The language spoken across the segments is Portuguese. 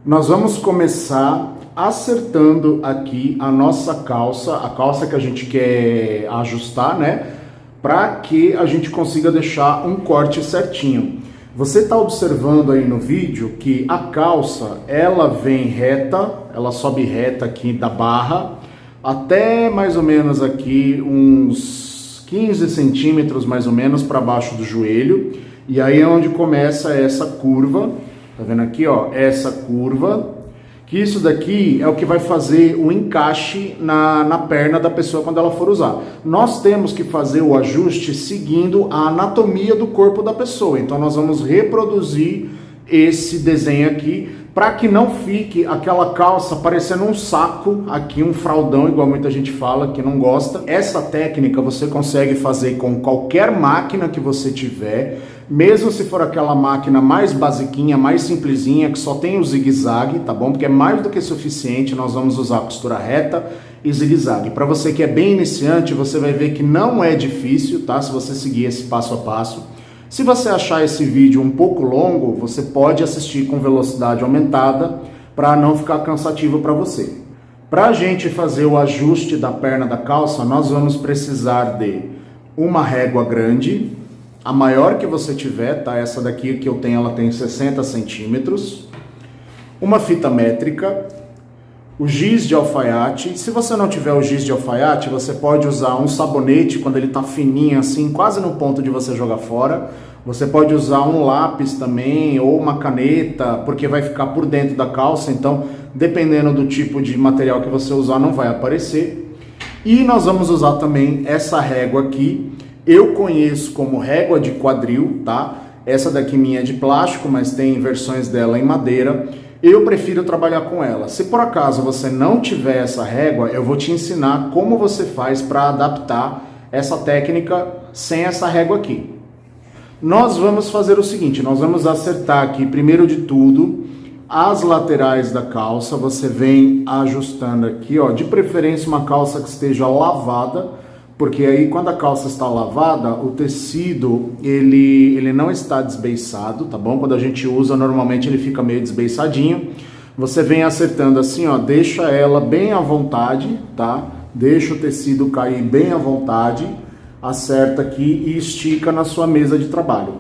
Nós vamos começar acertando aqui a nossa calça, a calça que a gente quer ajustar, né? Para que a gente consiga deixar um corte certinho. Você está observando aí no vídeo que a calça, ela vem reta, ela sobe reta aqui da barra, até mais ou menos aqui uns 15 centímetros mais ou menos para baixo do joelho. E aí é onde começa essa curva. Tá vendo aqui, ó, essa curva, que isso daqui é o que vai fazer o encaixe na perna da pessoa quando ela for usar. Nós temos que fazer o ajuste seguindo a anatomia do corpo da pessoa. Então nós vamos reproduzir esse desenho aqui para que não fique aquela calça parecendo um saco aqui, um fraldão, igual muita gente fala que não gosta. Essa técnica você consegue fazer com qualquer máquina que você tiver, mesmo se for aquela máquina mais basiquinha, mais simplesinha, que só tem o zigue-zague, tá bom? Porque é mais do que suficiente, nós vamos usar costura reta e zigue-zague. Para você que é bem iniciante, você vai ver que não é difícil, tá? Se você seguir esse passo a passo. Se você achar esse vídeo um pouco longo, você pode assistir com velocidade aumentada para não ficar cansativo para você. Para a gente fazer o ajuste da perna da calça, nós vamos precisar de uma régua grande, a maior que você tiver, tá? Essa daqui que eu tenho, ela tem 60 centímetros, uma fita métrica, o giz de alfaiate. Se você não tiver o giz de alfaiate, você pode usar um sabonete quando ele tá fininho assim, quase no ponto de você jogar fora. Você pode usar um lápis também ou uma caneta, porque vai ficar por dentro da calça, então dependendo do tipo de material que você usar não vai aparecer. E nós vamos usar também essa régua aqui. Eu conheço como régua de quadril, tá? Essa daqui minha é de plástico, mas tem versões dela em madeira. Eu prefiro trabalhar com ela. Se por acaso você não tiver essa régua, eu vou te ensinar como você faz para adaptar essa técnica sem essa régua aqui. Nós vamos fazer o seguinte, nós vamos acertar aqui, primeiro de tudo, as laterais da calça. Você vem ajustando aqui, ó, de preferência uma calça que esteja lavada, porque aí quando a calça está lavada, o tecido ele não está desbeiçado, tá bom? Quando a gente usa, normalmente ele fica meio desbeiçadinho. Você vem acertando assim, ó, deixa ela bem à vontade, tá? Deixa o tecido cair bem à vontade, acerta aqui e estica na sua mesa de trabalho.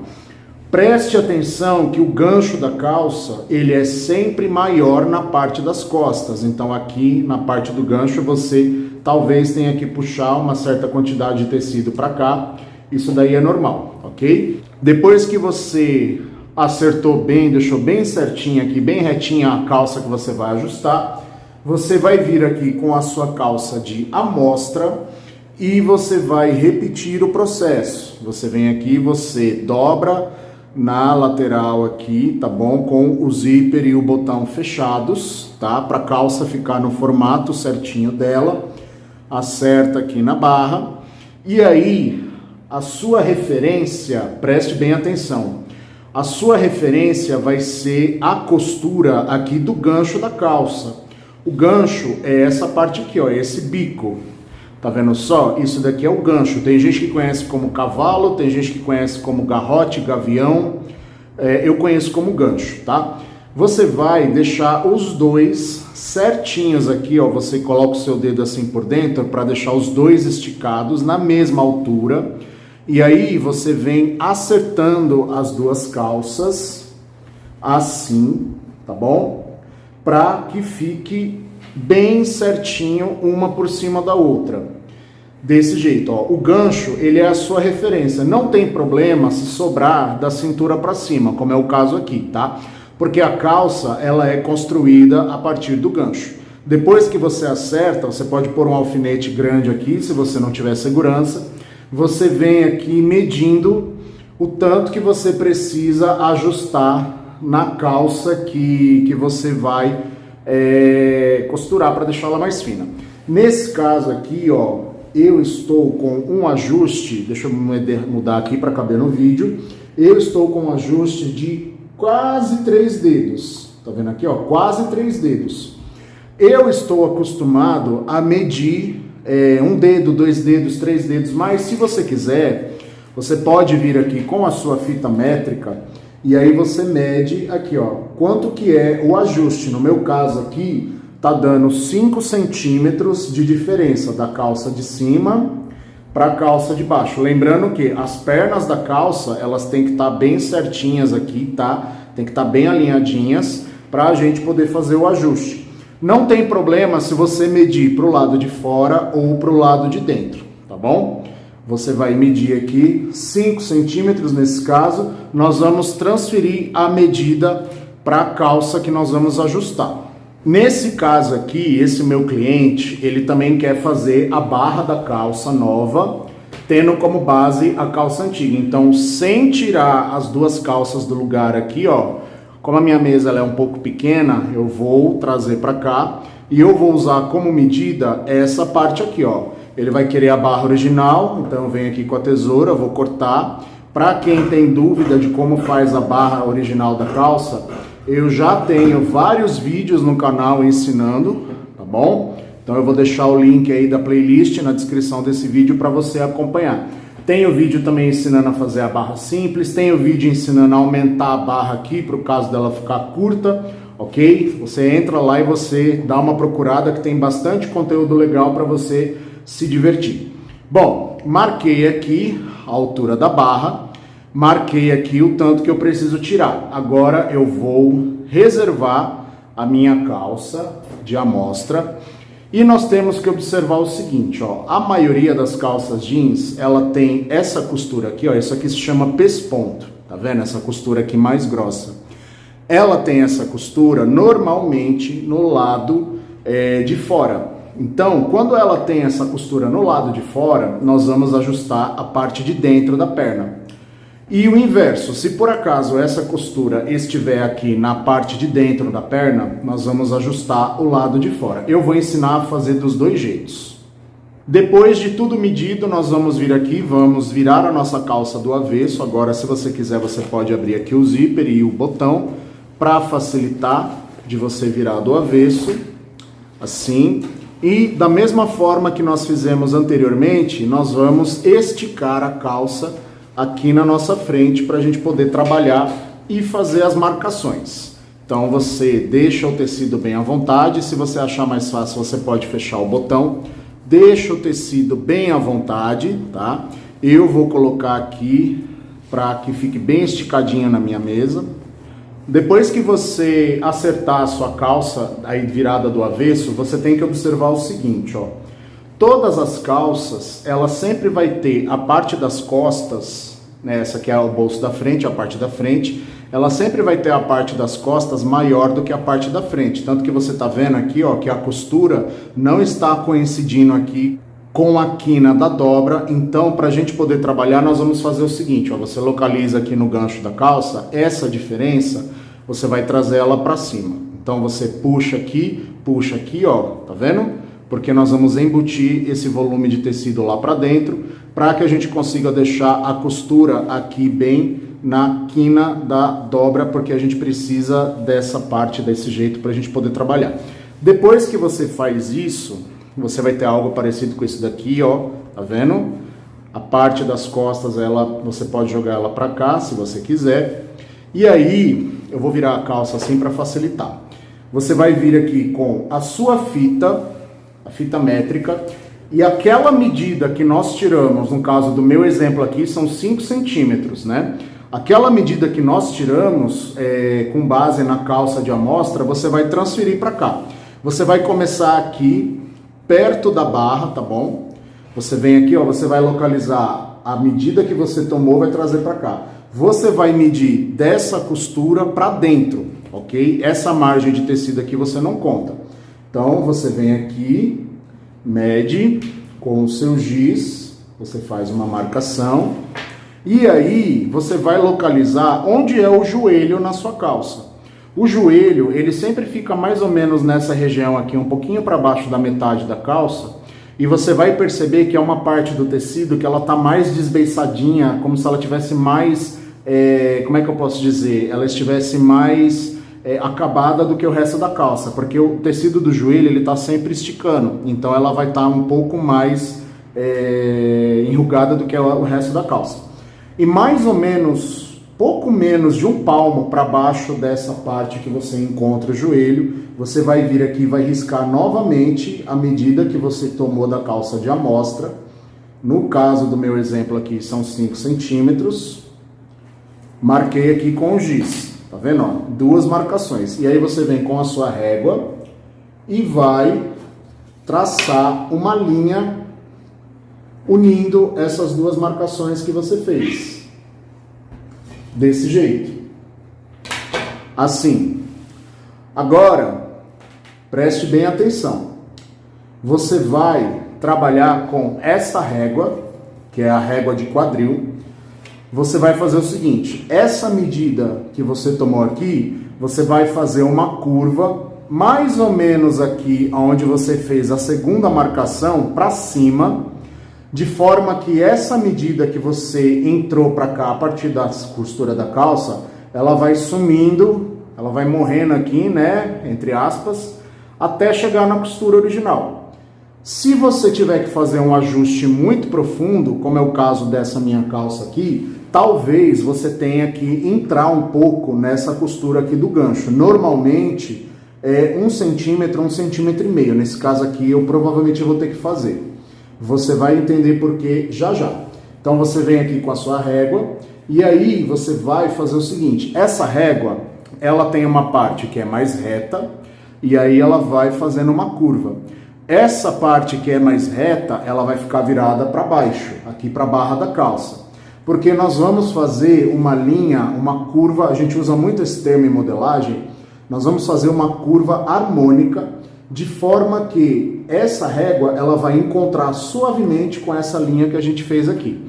Preste atenção que o gancho da calça, ele é sempre maior na parte das costas. Então aqui na parte do gancho você talvez tenha que puxar uma certa quantidade de tecido para cá. Isso daí é normal, ok? Depois que você acertou bem, deixou bem certinho aqui, bem retinha a calça que você vai ajustar, você vai vir aqui com a sua calça de amostra e você vai repetir o processo. Você vem aqui, você dobra na lateral aqui, tá bom? Com o zíper e o botão fechados, tá? Para a calça ficar no formato certinho dela. Acerta aqui na barra. E aí, a sua referência, preste bem atenção. A sua referência vai ser a costura aqui do gancho da calça. O gancho é essa parte aqui, ó, esse bico. Tá vendo só? Isso daqui é o gancho. Tem gente que conhece como cavalo, tem gente que conhece como garrote, gavião. Eu conheço como gancho, tá? Você vai deixar os dois certinhos aqui, ó. Você coloca o seu dedo assim por dentro para deixar os dois esticados na mesma altura. E aí você vem acertando as duas calças assim, tá bom? Para que fique bem certinho uma por cima da outra. Desse jeito, ó. O gancho, ele é a sua referência. Não tem problema se sobrar da cintura para cima, como é o caso aqui, tá? Porque a calça, ela é construída a partir do gancho. Depois que você acerta, você pode pôr um alfinete grande aqui, se você não tiver segurança. Você vem aqui medindo o tanto que você precisa ajustar na calça que você vai costurar para deixá-la mais fina. Nesse caso aqui, ó, eu estou com um ajuste, deixa eu mudar aqui para caber no vídeo. Eu estou com um ajuste de quase 3 dedos. Tá vendo aqui, ó? Quase 3 dedos. Eu estou acostumado a medir 1 dedo, 2 dedos, 3 dedos, mas se você quiser, você pode vir aqui com a sua fita métrica e aí você mede aqui, ó, quanto que é o ajuste. No meu caso aqui, tá dando 5 centímetros de diferença da calça de cima para a calça de baixo. Lembrando que as pernas da calça, elas têm que estar bem certinhas aqui, tá? Tem que estar bem alinhadinhas para a gente poder fazer o ajuste. Não tem problema se você medir para o lado de fora ou para o lado de dentro, tá bom? Você vai medir aqui 5 centímetros nesse caso, nós vamos transferir a medida para a calça que nós vamos ajustar. Nesse caso aqui, esse meu cliente, ele também quer fazer a barra da calça nova, tendo como base a calça antiga. Então, sem tirar as duas calças do lugar aqui, ó, como a minha mesa ela é um pouco pequena, eu vou trazer para cá e eu vou usar como medida essa parte aqui, ó. Ele vai querer a barra original, então eu venho aqui com a tesoura, vou cortar. Para quem tem dúvida de como faz a barra original da calça, eu já tenho vários vídeos no canal ensinando, tá bom? Então eu vou deixar o link aí da playlist na descrição desse vídeo para você acompanhar. Tem o vídeo também ensinando a fazer a barra simples, tem o vídeo ensinando a aumentar a barra aqui para o caso dela ficar curta, ok? Você entra lá e você dá uma procurada que tem bastante conteúdo legal para você se divertir. Bom, marquei aqui a altura da barra, marquei aqui o tanto que eu preciso tirar. Agora eu vou reservar a minha calça de amostra e nós temos que observar o seguinte, ó, a maioria das calças jeans, ela tem essa costura aqui, ó, isso aqui se chama pesponto, tá vendo? Essa costura aqui mais grossa. Ela tem essa costura normalmente no lado de fora. Então, quando ela tem essa costura no lado de fora, nós vamos ajustar a parte de dentro da perna. E o inverso, se por acaso essa costura estiver aqui na parte de dentro da perna, nós vamos ajustar o lado de fora. Eu vou ensinar a fazer dos dois jeitos. Depois de tudo medido, nós vamos vir aqui, vamos virar a nossa calça do avesso. Agora, se você quiser, você pode abrir aqui o zíper e o botão para facilitar de você virar do avesso, assim. E da mesma forma que nós fizemos anteriormente, nós vamos esticar a calça aqui na nossa frente para a gente poder trabalhar e fazer as marcações. Então você deixa o tecido bem à vontade, se você achar mais fácil você pode fechar o botão, deixa o tecido bem à vontade, tá? Eu vou colocar aqui para que fique bem esticadinha na minha mesa. Depois que você acertar a sua calça aí virada do avesso, você tem que observar o seguinte, ó. Todas as calças, ela sempre vai ter a parte das costas, né, essa aqui é o bolso da frente, a parte da frente, ela sempre vai ter a parte das costas maior do que a parte da frente. Tanto que você tá vendo aqui, ó, que a costura não está coincidindo aqui com a quina da dobra. Então, para a gente poder trabalhar, nós vamos fazer o seguinte, ó, você localiza aqui no gancho da calça, essa diferença, você vai trazer ela para cima. Então, você puxa aqui, ó, tá vendo? Porque nós vamos embutir esse volume de tecido lá para dentro, para que a gente consiga deixar a costura aqui bem na quina da dobra, porque a gente precisa dessa parte desse jeito para a gente poder trabalhar. Depois que você faz isso, você vai ter algo parecido com isso daqui, ó, tá vendo? A parte das costas, você pode jogar ela para cá, se você quiser. E aí, eu vou virar a calça assim para facilitar. Você vai vir aqui com a sua fita, a fita métrica, e aquela medida que nós tiramos, no caso do meu exemplo aqui, são 5 centímetros, né? Aquela medida que nós tiramos, com base na calça de amostra, você vai transferir para cá. Você vai começar aqui, perto da barra, tá bom? Você vem aqui, ó, você vai localizar a medida que você tomou, vai trazer para cá. Você vai medir dessa costura para dentro, ok? Essa margem de tecido aqui você não conta. Então, você vem aqui, mede com o seu giz, você faz uma marcação, e aí você vai localizar onde é o joelho na sua calça. O joelho, ele sempre fica mais ou menos nessa região aqui, um pouquinho para baixo da metade da calça, e você vai perceber que é uma parte do tecido que ela está mais desbeiçadinha, como se ela tivesse mais, como é que eu posso dizer? Ela estivesse mais acabada do que o resto da calça, porque o tecido do joelho ele está sempre esticando, então ela vai estar um pouco mais enrugada do que o resto da calça. E mais ou menos pouco menos de um palmo para baixo dessa parte que você encontra o joelho, você vai vir aqui e vai riscar novamente a medida que você tomou da calça de amostra. No caso do meu exemplo aqui são 5 centímetros. Marquei aqui com o giz, tá vendo? Ó, 2 marcações. E aí você vem com a sua régua e vai traçar uma linha unindo essas 2 marcações que você fez. Desse jeito. Assim. Agora, preste bem atenção. Você vai trabalhar com essa régua, que é a régua de quadril. Você vai fazer o seguinte, essa medida que você tomou aqui, você vai fazer uma curva, mais ou menos aqui onde você fez a segunda marcação, para cima, de forma que essa medida que você entrou para cá, a partir da costura da calça, ela vai sumindo, ela vai morrendo aqui, né, entre aspas, até chegar na costura original. Se você tiver que fazer um ajuste muito profundo, como é o caso dessa minha calça aqui, talvez você tenha que entrar um pouco nessa costura aqui do gancho. Normalmente é 1 centímetro, 1,5 centímetros. Nesse caso aqui eu provavelmente vou ter que fazer. Você vai entender por que já já. Então você vem aqui com a sua régua e aí você vai fazer o seguinte. Essa régua, ela tem uma parte que é mais reta e aí ela vai fazendo uma curva. Essa parte que é mais reta, ela vai ficar virada para baixo, aqui para a barra da calça. Porque nós vamos fazer uma linha, uma curva, a gente usa muito esse termo em modelagem, nós vamos fazer uma curva harmônica, de forma que essa régua ela vai encontrar suavemente com essa linha que a gente fez aqui.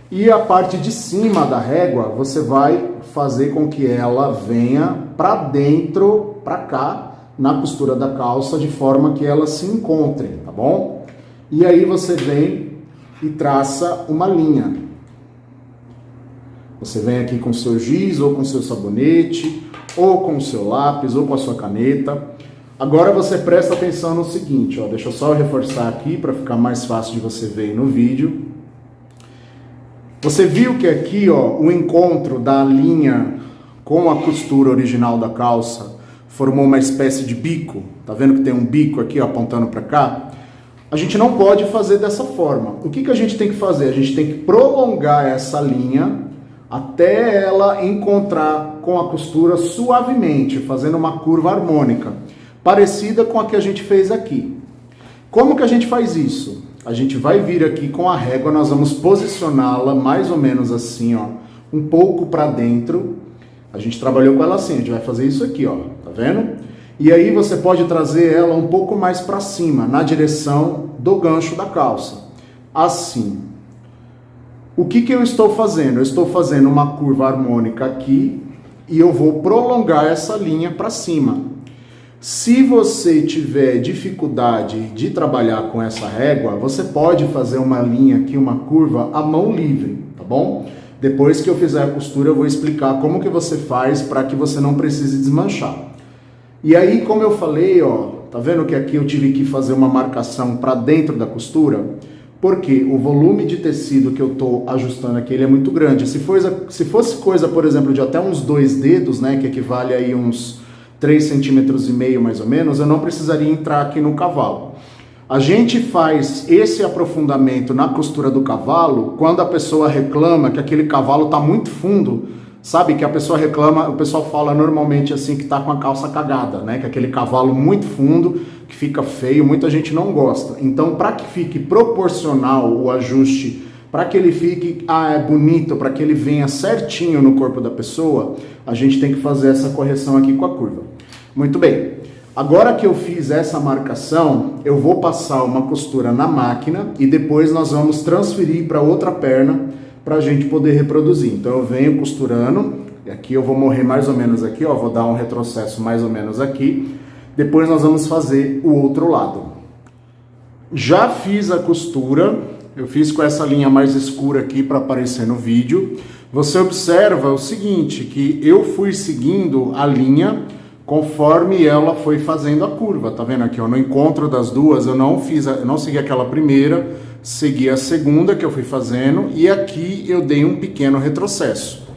E a parte de cima da régua, você vai fazer com que ela venha para dentro, para cá, na costura da calça, de forma que elas se encontrem, tá bom? E aí você vem e traça uma linha. Você vem aqui com seu giz, ou com seu sabonete, ou com o seu lápis, ou com a sua caneta. Agora você presta atenção no seguinte, ó, deixa eu só reforçar aqui para ficar mais fácil de você ver no vídeo. Você viu que aqui, ó, o encontro da linha com a costura original da calça formou uma espécie de bico? Tá vendo que tem um bico aqui, ó, apontando para cá? A gente não pode fazer dessa forma. O que a gente tem que fazer? A gente tem que prolongar essa linha até ela encontrar com a costura suavemente, fazendo uma curva harmônica, parecida com a que a gente fez aqui. Como que a gente faz isso? A gente vai vir aqui com a régua, nós vamos posicioná-la mais ou menos assim, ó, um pouco para dentro. A gente trabalhou com ela assim, a gente vai fazer isso aqui, ó, tá vendo? E aí você pode trazer ela um pouco mais para cima, na direção do gancho da calça, assim. O que eu estou fazendo? Eu estou fazendo uma curva harmônica aqui e eu vou prolongar essa linha para cima. Se você tiver dificuldade de trabalhar com essa régua, você pode fazer uma linha aqui, uma curva à mão livre, tá bom? Depois que eu fizer a costura, eu vou explicar como que você faz para que você não precise desmanchar. E aí, como eu falei, ó, tá vendo que aqui eu tive que fazer uma marcação para dentro da costura? Porque o volume de tecido que eu estou ajustando aqui, ele é muito grande. Se fosse coisa, por exemplo, de até uns 2 dedos, né, que equivale aí uns 3,5 centímetros mais ou menos, eu não precisaria entrar aqui no cavalo. A gente faz esse aprofundamento na costura do cavalo quando a pessoa reclama que aquele cavalo está muito fundo, sabe? Que a pessoa reclama, o pessoal fala normalmente assim que está com a calça cagada, né? Que aquele cavalo muito fundo, que fica feio, muita gente não gosta. Então, para que fique proporcional o ajuste, para que ele fique bonito, para que ele venha certinho no corpo da pessoa, a gente tem que fazer essa correção aqui com a curva. Muito bem. Agora que eu fiz essa marcação, eu vou passar uma costura na máquina e depois nós vamos transferir para outra perna para a gente poder reproduzir. Então eu venho costurando, e aqui eu vou morrer mais ou menos aqui, ó, vou dar um retrocesso mais ou menos aqui. Depois nós vamos fazer o outro lado. Já fiz a costura, eu fiz com essa linha mais escura aqui para aparecer no vídeo. Você observa o seguinte, que eu fui seguindo a linha conforme ela foi fazendo a curva, tá vendo aqui, ó, no encontro das duas, eu não segui aquela primeira, segui a segunda que eu fui fazendo, e aqui eu dei um pequeno retrocesso.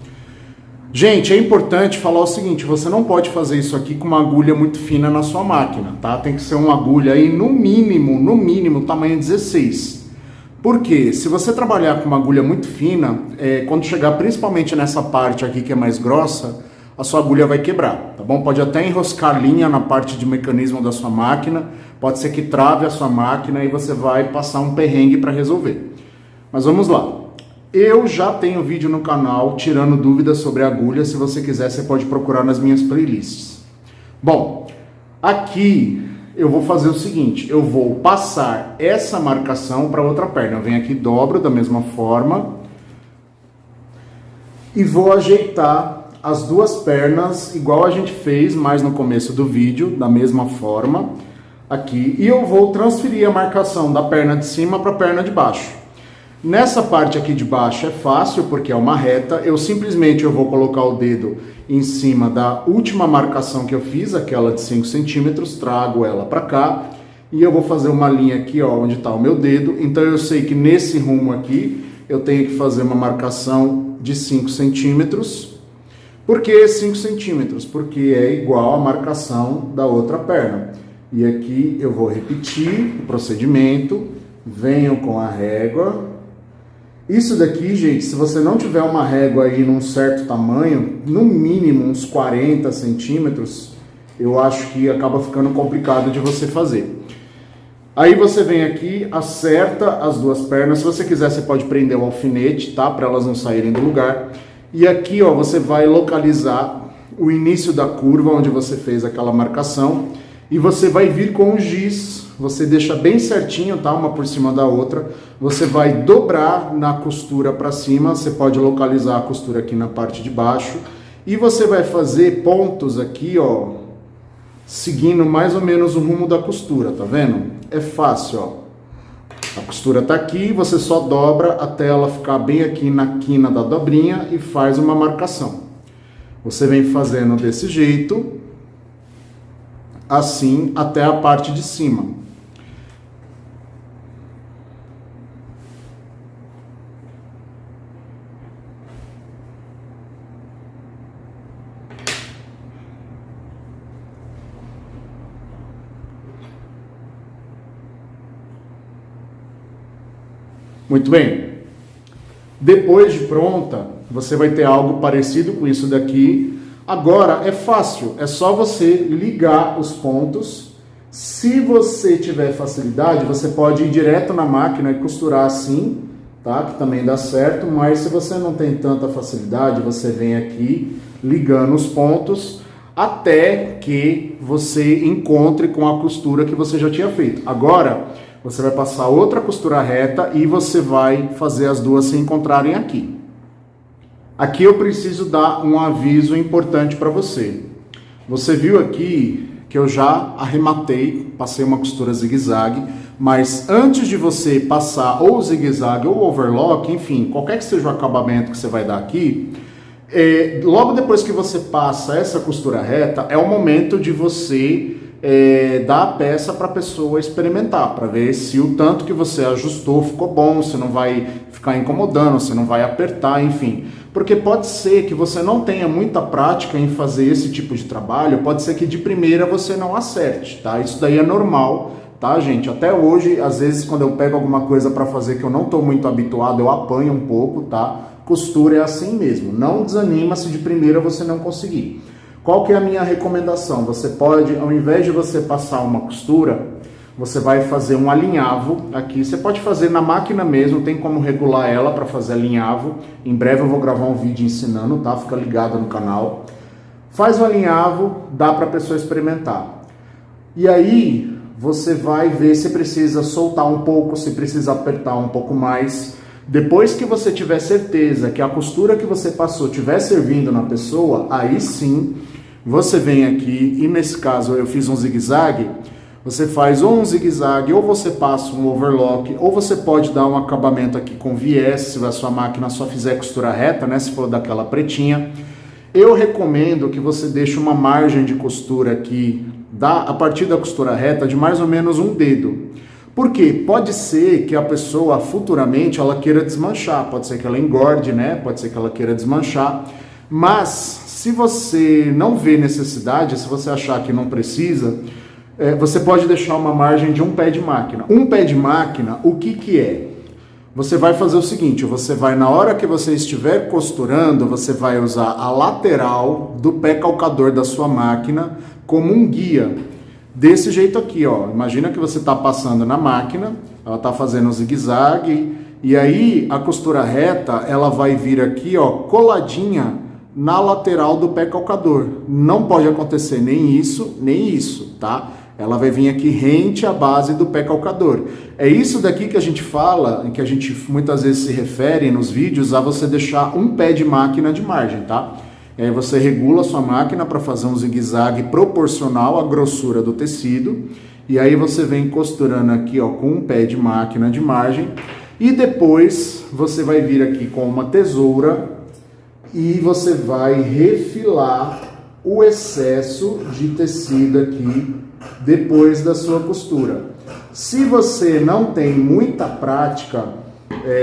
Gente, é importante falar o seguinte, você não pode fazer isso aqui com uma agulha muito fina na sua máquina, tá? Tem que ser uma agulha aí no mínimo, tamanho 16. Por quê? Se você trabalhar com uma agulha muito fina, quando chegar principalmente nessa parte aqui que é mais grossa, a sua agulha vai quebrar, tá bom? Pode até enroscar linha na parte de mecanismo da sua máquina, pode ser que trave a sua máquina e você vai passar um perrengue para resolver. Mas vamos lá. Eu já tenho vídeo no canal tirando dúvidas sobre agulha, se você quiser você pode procurar nas minhas playlists. Bom, aqui eu vou fazer o seguinte, eu vou passar essa marcação para outra perna. Eu venho aqui, dobro da mesma forma e vou ajeitar as duas pernas igual a gente fez mais no começo do vídeo, da mesma forma aqui. E eu vou transferir a marcação da perna de cima para a perna de baixo. Nessa parte aqui de baixo é fácil porque é uma reta, eu vou colocar o dedo em cima da última marcação que eu fiz, aquela de 5 centímetros, trago ela para cá e eu vou fazer uma linha aqui, ó, onde está o meu dedo. Então eu sei que nesse rumo aqui eu tenho que fazer uma marcação de 5 centímetros. Por que 5 centímetros? Porque é igual a marcação da outra perna. E aqui eu vou repetir o procedimento, venho com a régua. Isso daqui, gente, se você não tiver uma régua aí num certo tamanho, no mínimo uns 40 centímetros, eu acho que acaba ficando complicado de você fazer. Aí você vem aqui, acerta as duas pernas. Se você quiser, você pode prender o alfinete, tá? Para elas não saírem do lugar. E aqui, ó, você vai localizar o início da curva onde você fez aquela marcação. E você vai vir com o giz, você deixa bem certinho, tá? Uma por cima da outra. Você vai dobrar na costura para cima, você pode localizar a costura aqui na parte de baixo. E você vai fazer pontos aqui, ó, seguindo mais ou menos o rumo da costura, tá vendo? É fácil, ó. A costura tá aqui, você só dobra até ela ficar bem aqui na quina da dobrinha e faz uma marcação. Você vem fazendo desse jeito, assim até a parte de cima. Muito bem. Depois de pronta, você vai ter algo parecido com isso daqui. Agora é fácil, é só você ligar os pontos. Se você tiver facilidade, você pode ir direto na máquina e costurar assim, tá? Que também dá certo, mas se você não tem tanta facilidade, você vem aqui ligando os pontos até que você encontre com a costura que você já tinha feito. Agora, você vai passar outra costura reta e você vai fazer as duas se encontrarem aqui. Aqui eu preciso dar um aviso importante para você. Você viu aqui que eu já arrematei, passei uma costura zigue-zague, mas antes de você passar ou zigue-zague ou overlock, enfim, qualquer que seja o acabamento que você vai dar aqui, logo depois que você passa essa costura reta, é o momento de você dar a peça para a pessoa experimentar, para ver se o tanto que você ajustou ficou bom, se não vai ficar incomodando, se não vai apertar, enfim. Porque pode ser que você não tenha muita prática em fazer esse tipo de trabalho, pode ser que de primeira você não acerte, tá? Isso daí é normal, tá, gente? Até hoje, às vezes, quando eu pego alguma coisa para fazer que eu não estou muito habituado, eu apanho um pouco, tá? Costura é assim mesmo, não desanima se de primeira você não conseguir. Qual que é a minha recomendação? Você pode, ao invés de você passar uma costura, você vai fazer um alinhavo aqui. Você pode fazer na máquina mesmo, tem como regular ela para fazer alinhavo. Em breve eu vou gravar um vídeo ensinando, tá? Fica ligado no canal. Faz o alinhavo, dá para a pessoa experimentar. E aí você vai ver se precisa soltar um pouco, se precisa apertar um pouco mais. Depois que você tiver certeza que a costura que você passou estiver servindo na pessoa, aí sim você vem aqui e nesse caso eu fiz um zigue-zague. Você faz ou um zigue-zague, ou você passa um overlock, ou você pode dar um acabamento aqui com viés, se a sua máquina só fizer costura reta, né, se for daquela pretinha. Eu recomendo que você deixe uma margem de costura aqui, a partir da costura reta, de mais ou menos um dedo. Porque pode ser que a pessoa futuramente ela queira desmanchar, pode ser que ela engorde, né, pode ser que ela queira desmanchar. Mas, se você não vê necessidade, se você achar que não precisa, você pode deixar uma margem de um pé de máquina. Um pé de máquina, o que que é? Você vai fazer o seguinte, você vai, na hora que você estiver costurando, você vai usar a lateral do pé calcador da sua máquina como um guia. Desse jeito aqui, ó. Imagina que você está passando na máquina, ela está fazendo um zigue-zague, e aí a costura reta, ela vai vir aqui, ó, coladinha na lateral do pé calcador. Não pode acontecer nem isso, tá? Ela vai vir aqui rente à base do pé calcador. É isso daqui que a gente fala, que a gente muitas vezes se refere nos vídeos a você deixar um pé de máquina de margem, tá? E aí você regula a sua máquina para fazer um zigue-zague proporcional à grossura do tecido. E aí você vem costurando aqui, ó, com um pé de máquina de margem. E depois você vai vir aqui com uma tesoura e você vai refilar o excesso de tecido aqui depois da sua costura. Se você não tem muita prática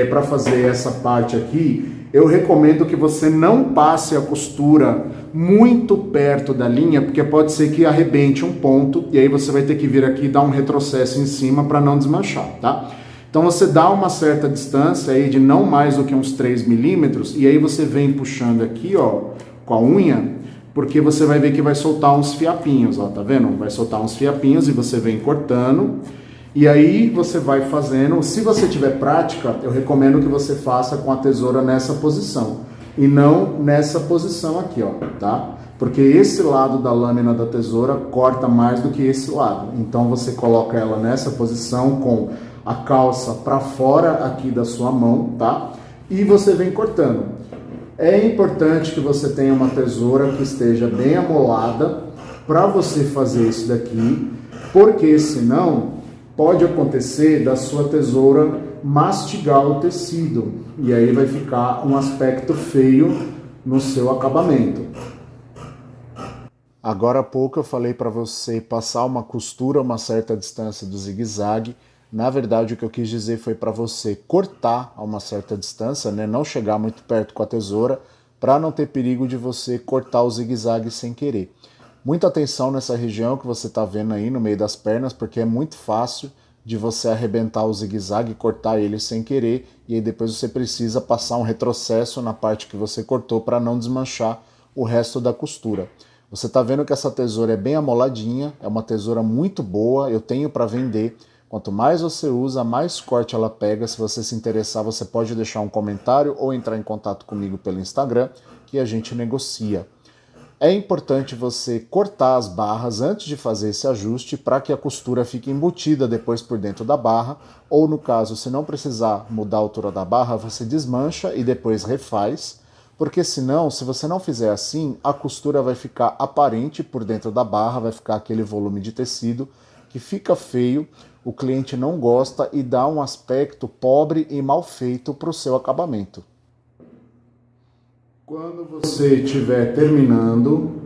para fazer essa parte aqui, eu recomendo que você não passe a costura muito perto da linha, porque pode ser que arrebente um ponto, e aí você vai ter que vir aqui e dar um retrocesso em cima para não desmanchar, tá? Então você dá uma certa distância aí de não mais do que uns 3 milímetros, e aí você vem puxando aqui, ó, com a unha, porque você vai ver que vai soltar uns fiapinhos, ó, tá vendo? Vai soltar uns fiapinhos e você vem cortando. E aí você vai fazendo, se você tiver prática, eu recomendo que você faça com a tesoura nessa posição. E não nessa posição aqui, ó, tá? Porque esse lado da lâmina da tesoura corta mais do que esse lado. Então você coloca ela nessa posição com a calça para fora aqui da sua mão, tá? E você vem cortando. É importante que você tenha uma tesoura que esteja bem amolada para você fazer isso daqui, porque senão pode acontecer da sua tesoura mastigar o tecido e aí vai ficar um aspecto feio no seu acabamento. Agora há pouco eu falei para você passar uma costura a uma certa distância do zigue-zague. Na verdade, o que eu quis dizer foi para você cortar a uma certa distância, né? Não chegar muito perto com a tesoura, para não ter perigo de você cortar o zigue-zague sem querer. Muita atenção nessa região que você está vendo aí no meio das pernas, porque é muito fácil de você arrebentar o zigue-zague e cortar ele sem querer, e aí depois você precisa passar um retrocesso na parte que você cortou para não desmanchar o resto da costura. Você está vendo que essa tesoura é bem amoladinha, é uma tesoura muito boa, eu tenho para vender. Quanto mais você usa, mais corte ela pega. Se você se interessar, você pode deixar um comentário ou entrar em contato comigo pelo Instagram, que a gente negocia. É importante você cortar as barras antes de fazer esse ajuste para que a costura fique embutida depois por dentro da barra, ou no caso, se não precisar mudar a altura da barra, você desmancha e depois refaz, porque senão, se você não fizer assim, a costura vai ficar aparente por dentro da barra, vai ficar aquele volume de tecido que fica feio, o cliente não gosta e dá um aspecto pobre e mal feito para o seu acabamento. Quando você estiver terminando,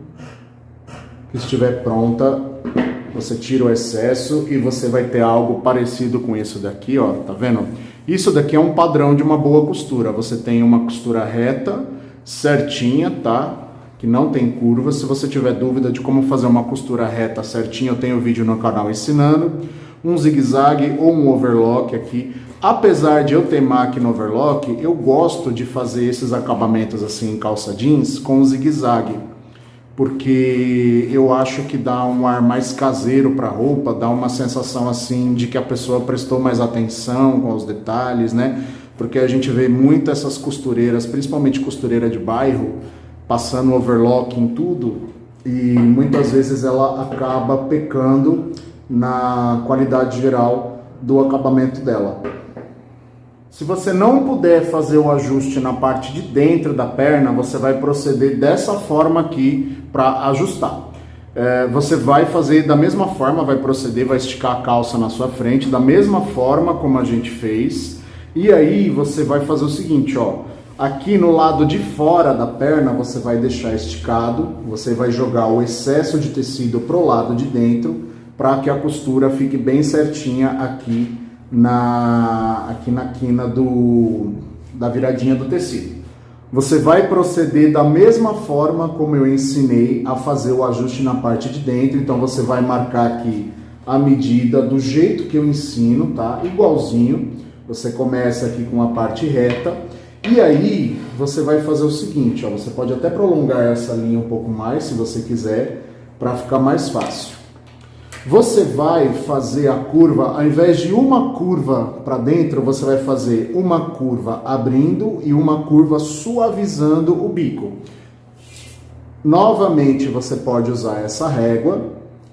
que estiver pronta, você tira o excesso e você vai ter algo parecido com isso daqui, ó, tá vendo? Isso daqui é um padrão de uma boa costura. Você tem uma costura reta, certinha, tá? Que não tem curva. Se você tiver dúvida de como fazer uma costura reta certinha, eu tenho vídeo no canal ensinando. Um zigue-zague ou um overlock aqui. Apesar de eu ter máquina overlock, eu gosto de fazer esses acabamentos assim em calça jeans com zigue-zague, porque eu acho que dá um ar mais caseiro para a roupa, dá uma sensação assim de que a pessoa prestou mais atenção com os detalhes, né? Porque a gente vê muito essas costureiras, principalmente costureira de bairro, passando overlock em tudo e muitas vezes ela acaba pecando na qualidade geral do acabamento dela. Se você não puder fazer o ajuste na parte de dentro da perna, você vai proceder dessa forma aqui para ajustar. Você vai fazer da mesma forma, vai proceder, vai esticar a calça na sua frente, da mesma forma como a gente fez. E aí você vai fazer o seguinte, ó. Aqui no lado de fora da perna você vai deixar esticado, você vai jogar o excesso de tecido pro lado de dentro, para que a costura fique bem certinha aqui na quina da viradinha do tecido. Você vai proceder da mesma forma como eu ensinei a fazer o ajuste na parte de dentro. Então você vai marcar aqui a medida do jeito que eu ensino, tá? Igualzinho. Você começa aqui com a parte reta. E aí você vai fazer o seguinte, ó, você pode até prolongar essa linha um pouco mais, se você quiser, para ficar mais fácil. Você vai fazer a curva, ao invés de uma curva para dentro, você vai fazer uma curva abrindo e uma curva suavizando o bico. Novamente, você pode usar essa régua.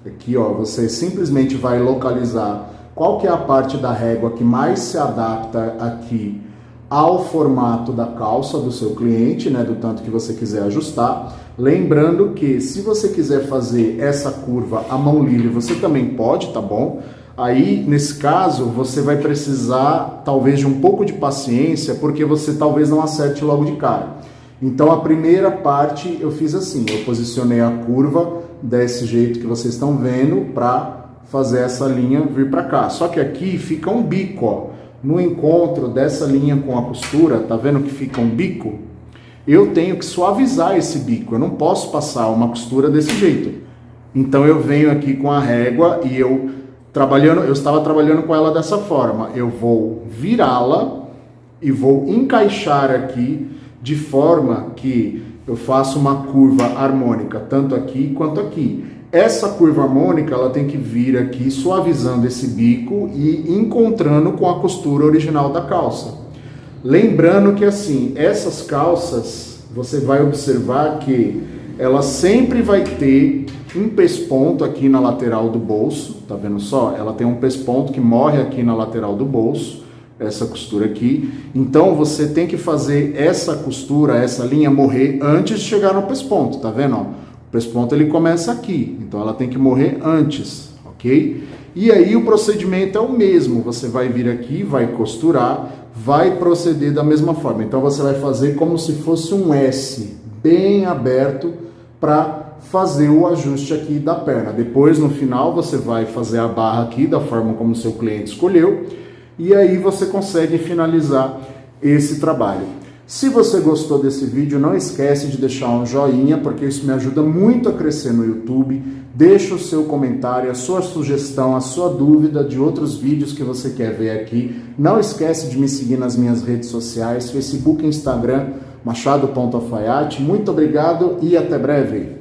Aqui, ó, você simplesmente vai localizar qual que é a parte da régua que mais se adapta aqui ao formato da calça do seu cliente, né, do tanto que você quiser ajustar. Lembrando que se você quiser fazer essa curva à mão livre, você também pode, tá bom? Aí, nesse caso, você vai precisar talvez de um pouco de paciência, porque você talvez não acerte logo de cara. Então, a primeira parte eu fiz assim, eu posicionei a curva desse jeito que vocês estão vendo para fazer essa linha vir para cá. Só que aqui fica um bico, ó. No encontro dessa linha com a costura, tá vendo que fica um bico? Eu tenho que suavizar esse bico, eu não posso passar uma costura desse jeito. Então eu venho aqui com a régua e eu estava trabalhando com ela dessa forma. Eu vou virá-la e vou encaixar aqui de forma que eu faço uma curva harmônica, tanto aqui quanto aqui. Essa curva harmônica, ela tem que vir aqui suavizando esse bico e encontrando com a costura original da calça. Lembrando que assim, essas calças, você vai observar que ela sempre vai ter um pesponto aqui na lateral do bolso, tá vendo só? Ela tem um pesponto que morre aqui na lateral do bolso, essa costura aqui. Então você tem que fazer essa costura, essa linha morrer antes de chegar no pesponto, tá vendo? Ó? O pesponto ele começa aqui, então ela tem que morrer antes, ok? E aí o procedimento é o mesmo, você vai vir aqui, vai costurar, vai proceder da mesma forma. Então você vai fazer como se fosse um S bem aberto para fazer o ajuste aqui da perna. Depois no final você vai fazer a barra aqui da forma como o seu cliente escolheu e aí você consegue finalizar esse trabalho. Se você gostou desse vídeo, não esquece de deixar um joinha, porque isso me ajuda muito a crescer no YouTube. Deixa o seu comentário, a sua sugestão, a sua dúvida de outros vídeos que você quer ver aqui. Não esquece de me seguir nas minhas redes sociais, Facebook e Instagram, machado.alfaiate. Muito obrigado e até breve!